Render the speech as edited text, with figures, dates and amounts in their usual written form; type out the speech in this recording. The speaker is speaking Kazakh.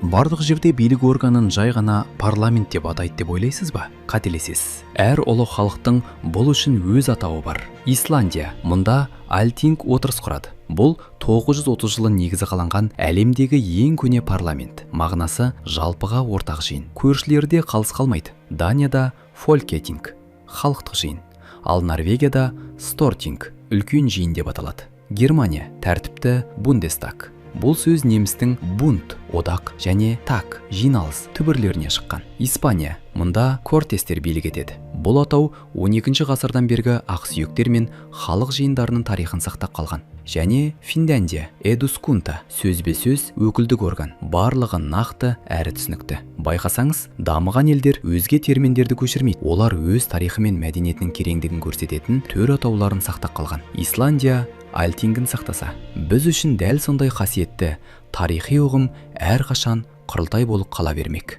барлық жерде билік органын жай ғана парламент деп атайды деп ойлайсыз ба? Қателесесіз. Әр ұлы халықтың бұл үшін өз атауы бар. Исландия. Мұнда Альтинг отырыс құрады. Бұл 930 жылы негізі қаланған әлемдегі ең көне парламент. Мағынасы жалпыға ортақ жиын. Көршілерде қалыс қалмайды. Данияда Фолькетинг, халықтық жиын. Ал Норвегияда Стортинг, үлкен жиын деп аталады. Германия тәртіпті Бундестаг. Бұл сөз немістің бунт, одақ және так, жиналыс түбірлеріне шыққан. Испания. Мұнда кортестер билік етеді. Бұл атау 12 ғасырдан бергі ақсүйектер мен халық жиындарының тарихын сақтап қалған. Және Финляндия. Эдускунта, сөзбе-сөз өкілдік орган. Барлығы нақты әрі түсінікті. Байқасаңыз, дамыған елдер өзге терминдерді көшірмейді. Олар өз тарихы мен мәдениетінің кереңдігін көрсететін төр атауларын сақтап қалған. Исландия Альтингін сақтаса, біз үшін дәл сондай қасиетті тарихи ұғым әрқашан құрылтай болып қала бермек.